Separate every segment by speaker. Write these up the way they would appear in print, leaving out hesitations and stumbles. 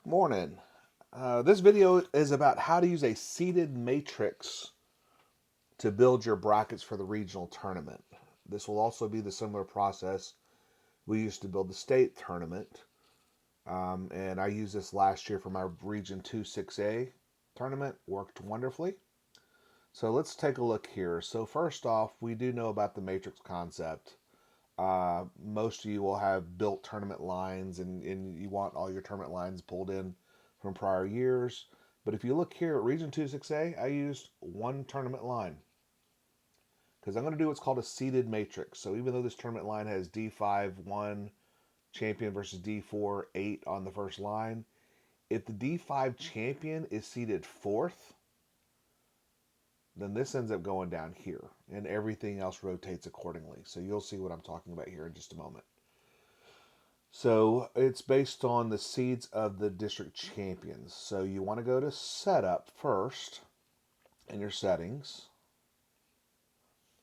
Speaker 1: Morning. This video is about how to use a seeded matrix to build your brackets for the regional tournament. This will also be the similar process we used to build the state tournament. And I used this last year for my Region 2 6A tournament. Worked wonderfully. So let's take a look here. So first off, we do know about the matrix concept. Most of you will have built tournament lines, and you want all your tournament lines pulled in from prior years. But if you look here at Region 2 6A, I used one tournament line because I'm going to do what's called a seeded matrix. So even though this tournament line has D5 1 champion versus D4 8 on the first line, if the D5 champion is seeded fourth, then this ends up going down here, and everything else rotates accordingly. So you'll see what I'm talking about here in just a moment. So it's based on the seeds of the district champions. So you want to go to setup first in your settings.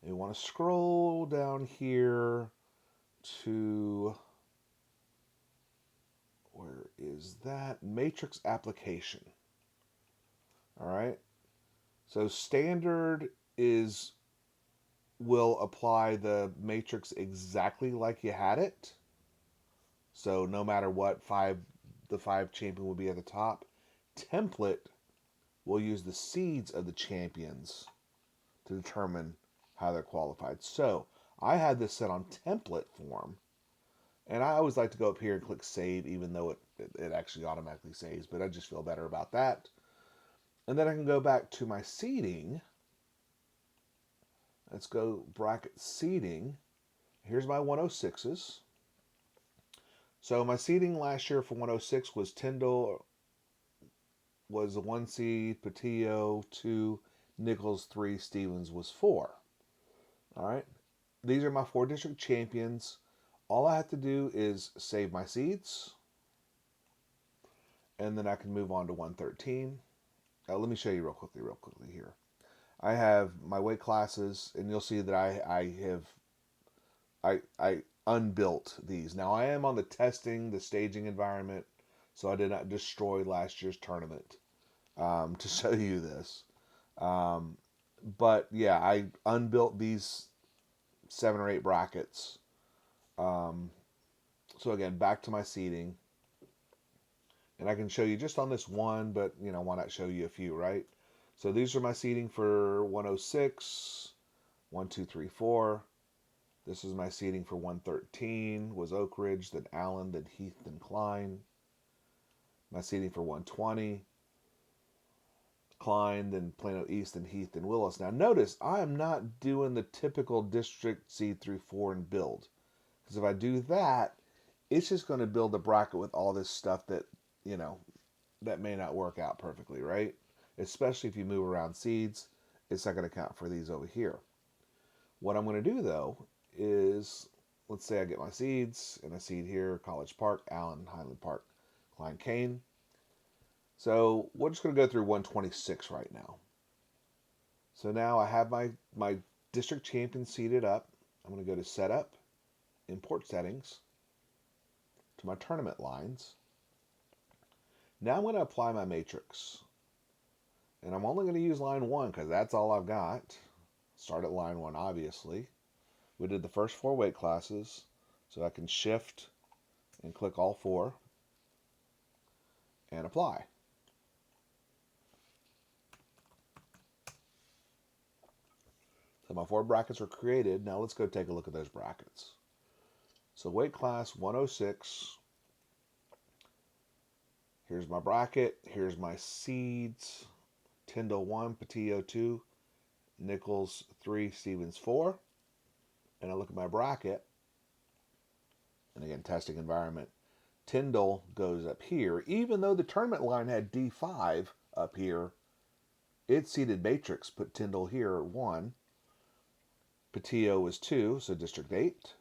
Speaker 1: You want to scroll down here to, where is that? Matrix application. All right. So standard is will apply the matrix exactly like you had it. So no matter what, the five champion will be at the top. Template will use the seeds of the champions to determine how they're qualified. So I had this set on template form, and I always like to go up here and click save, even though it actually automatically saves, but I just feel better about that. And then I can go back to my seeding. Let's go bracket seeding. Here's my 106s. So my seeding last year for 106 was Tyndall was the 1 seed, Patillo 2, Nichols 3, Stevens was 4. All right. These are my 4 district champions. All I have to do is save my seeds, and then I can move on to 113. Let me show you real quickly here. I have my weight classes, and you'll see that I unbuilt these. Now I am on the staging environment, so I did not destroy last year's tournament to show you this. Um, but yeah, I unbuilt these 7 or 8 brackets. Um, so again, back to my seating, and I can show you just on this one, but why not show you a few, right? So these are my seating for 106, 1, 2, 3, 4. This is my seating for 113, was Oak Ridge, then Allen, then Heath, then Klein. My seating for 120, Klein, then Plano East, then Heath, then Willis. Now notice, I am not doing the typical district seed through 4 and build. Because if I do that, it's just going to build a bracket with all this stuff you know, that may not work out perfectly, right? Especially if you move around seeds, it's not going to count for these over here. What I'm going to do though is, let's say I get my seeds, and I seed here, College Park, Allen, Highland Park, Klein, Kane. So we're just going to go through 126 right now. So now I have my district champion seated up. I'm going to go to setup, import settings, to my tournament lines. Now I'm going to apply my matrix. And I'm only going to use line 1 because that's all I've got. Start at line 1, obviously. We did the first 4 weight classes, so I can shift and click all 4 and apply. So my 4 brackets are created. Now let's go take a look at those brackets. So weight class 106. Here's my bracket. Here's my seeds. Tyndall 1, Patillo 2, Nichols 3, Stevens 4. And I look at my bracket. And again, testing environment. Tyndall goes up here. Even though the tournament line had D5 up here, it seeded matrix put Tyndall here at 1. Patillo was 2, so District 8.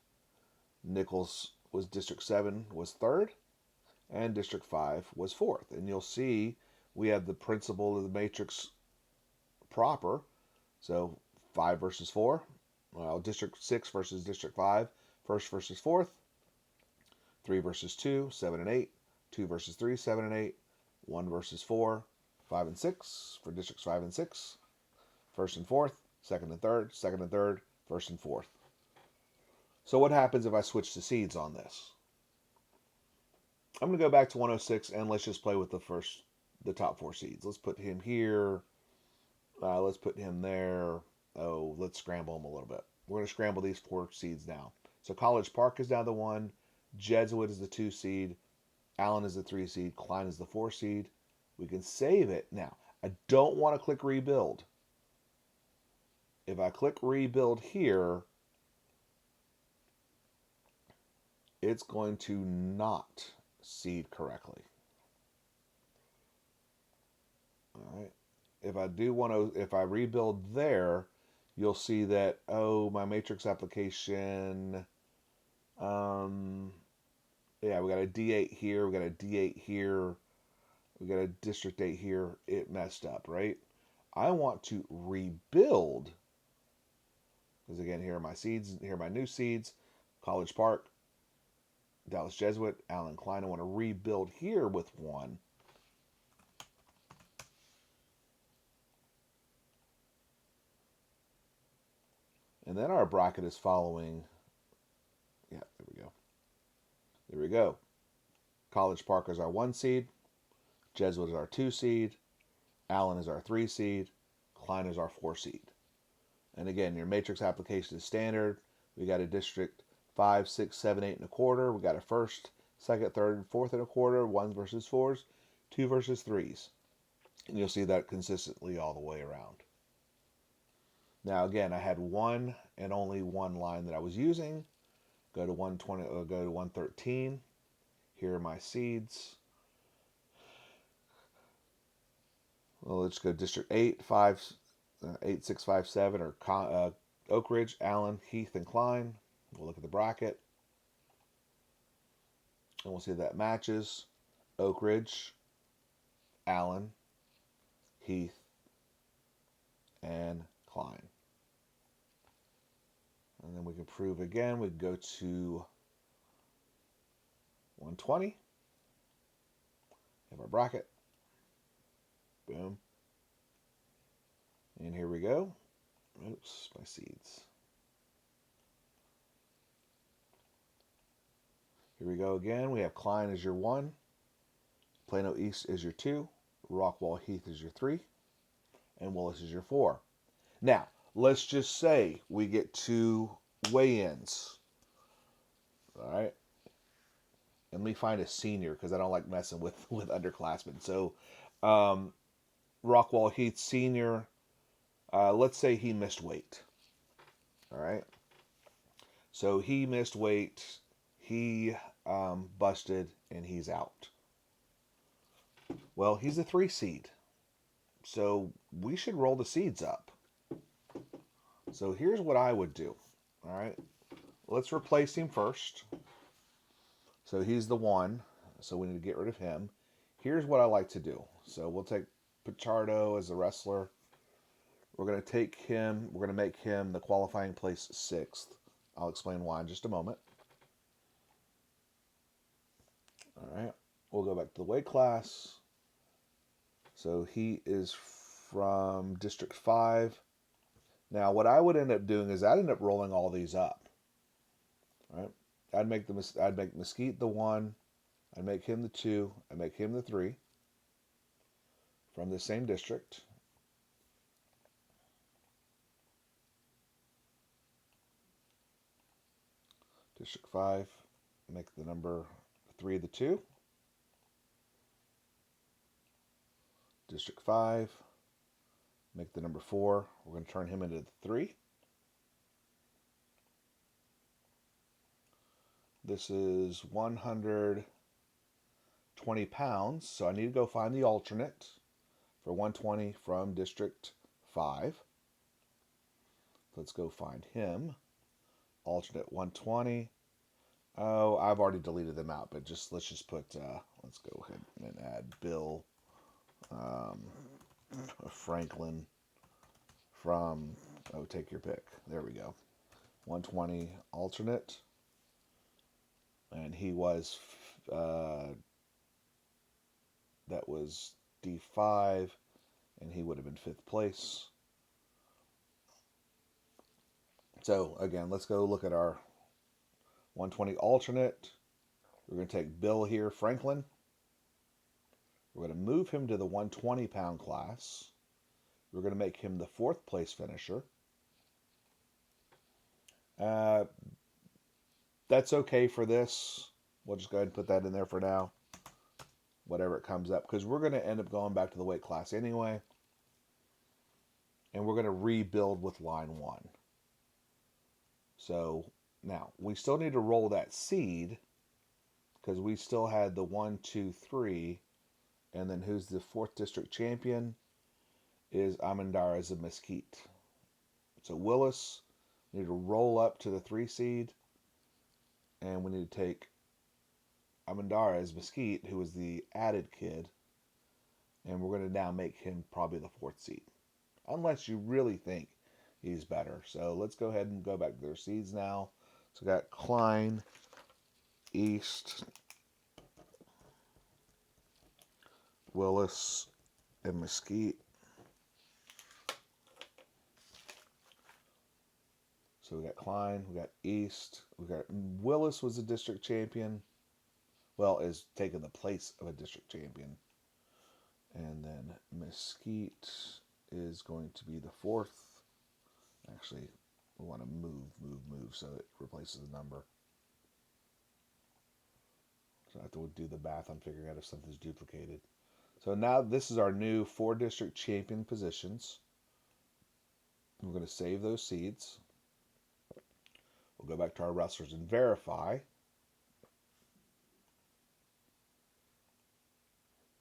Speaker 1: Nichols was District 7, was 3rd. And District 5 was 4th. And you'll see we have the principle of the matrix proper. So 5 versus 4. Well, District 6 versus District 5. First versus 4th. 3 versus 2, 7 and 8. 2 versus 3, 7 and 8. 1 versus 4, 5 and 6 for districts 5 and 6, first and fourth, second and third, first and fourth. So what happens if I switch to seeds on this? I'm going to go back to 106 and let's just play with the top 4 seeds. Let's put him here. Let's put him there. Oh, let's scramble them a little bit. We're going to scramble these 4 seeds now. So College Park is now the 1. Jesuit is the 2 seed. Allen is the 3 seed. Klein is the 4 seed. We can save it. Now, I don't want to click rebuild. If I click rebuild here, it's going to not seed correctly. All right. If I rebuild there, you'll see that, oh, my matrix application, yeah, we got a D8 here, we got a D8 here, we got a district 8 here. It messed up, right? I want to rebuild, because again, here are my seeds, here are my new seeds, College Park, Dallas Jesuit, Allen Klein. I want to rebuild here with 1. And then our bracket is following. Yeah, there we go. There we go. College Park is our 1 seed. Jesuit is our 2 seed. Allen is our 3 seed. Klein is our 4 seed. And again, your matrix application is standard. We got a district 5, 6, 7, 8 and a quarter. We got a first, second, third, and fourth and a quarter. 1s versus 4s. 2 versus 3s. And you'll see that consistently all the way around. Now again, I had 1 and only 1 line that I was using. Go to 120, go to 113. Here are my seeds. Well, let's go District 8, 5, 8, 6, 5, 7, or Oak Ridge, Allen, Heath, and Klein. We'll look at the bracket. And we'll see that matches. Oak Ridge, Allen, Heath, and Klein. And then we can prove again. We go to 120. Have our bracket. Boom. And here we go. Oops, my seeds. Here we go again. We have Klein as your 1. Plano East is your 2. Rockwall Heath is your 3. And Willis is your 4. Now, let's just say we get 2 weigh-ins. All right. And let me find a senior because I don't like messing with underclassmen. So, Rockwall Heath senior, let's say he missed weight. All right. So he missed weight. He busted and he's out. Well, he's a 3 seed. So we should roll the seeds up. So here's what I would do. All right. Let's replace him first. So he's the 1. So we need to get rid of him. Here's what I like to do. So we'll take Pichardo as a wrestler. We're going to take him. We're going to make him the qualifying place 6th. I'll explain why in just a moment. All right. We'll go back to the weight class. So he is from District 5. Now, what I would end up doing is I'd end up rolling all these up. All right. I'd make Mesquite the 1. I'd make him the 2. I'd make him the 3 from the same district. District 5, make the number 3 the 2. District 5, make the number 4. We're going to turn him into the 3. This is 120 pounds, so I need to go find the alternate for 120 from District 5. Let's go find him. Alternate 120. Oh, I've already deleted them out, but let's just put, let's go ahead and add Bill Franklin from, oh, take your pick. There we go. 120 alternate. And he was that was D5, and he would have been 5th place. So again, let's go look at our 120 alternate. We're going to take Bill here, Franklin. We're going to move him to the 120-pound class. We're going to make him the 4th place finisher. That's okay for this. We'll just go ahead and put that in there for now. Whatever it comes up. Because we're going to end up going back to the weight class anyway. And we're going to rebuild with line 1. So now, we still need to roll that seed. Because we still had the 1, 2, 3. And then who's the 4th district champion? Is Armendariz of Mesquite. So Willis, we need to roll up to the 3 seed. And we need to take Armendariz Mesquite, who was the added kid. And we're going to now make him probably the 4th seed. Unless you really think he's better. So let's go ahead and go back to their seeds now. So we got Klein, East, Willis, and Mesquite. So we got Klein, we got East, we got Willis was a district champion. Well, is taking the place of a district champion. And then Mesquite is going to be the 4th. Actually, we want to move so it replaces the number. So I have to do the math on figuring out if something's duplicated. So now this is our new 4 district champion positions. We're going to save those seeds. We'll go back to our wrestlers and verify.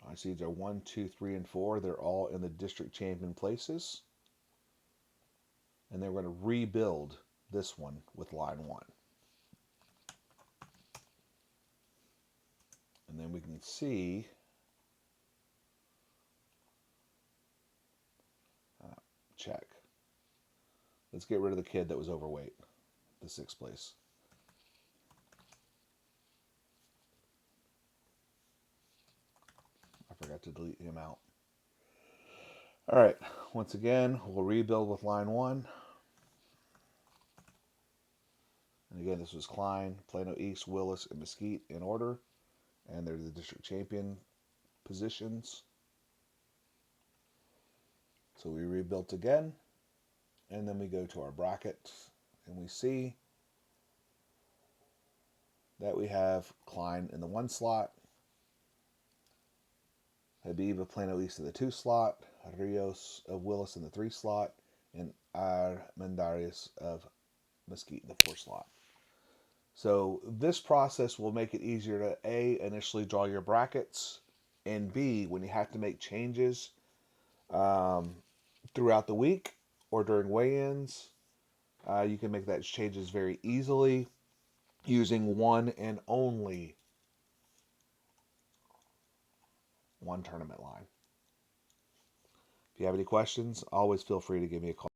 Speaker 1: Our seeds are 1, 2, 3, and 4. They're all in the district champion places. And then we're going to rebuild this one with line 1. And then we can see check. Let's get rid of the kid that was overweight, the 6th place. I forgot to delete him out. All right, once again, we'll rebuild with line 1. And again, this was Klein, Plano East, Willis, and Mesquite in order. And they're the district champion positions. So we rebuilt again. And then we go to our bracket. And we see that we have Klein in the 1 slot. Habib of Plano East in the 2 slot. Rios of Willis in the 3 slot. And Armendariz of Mesquite in the 4 slot. So this process will make it easier to A, initially draw your brackets, and B, when you have to make changes throughout the week or during weigh-ins, you can make that changes very easily using one and only one tournament line. If you have any questions, always feel free to give me a call.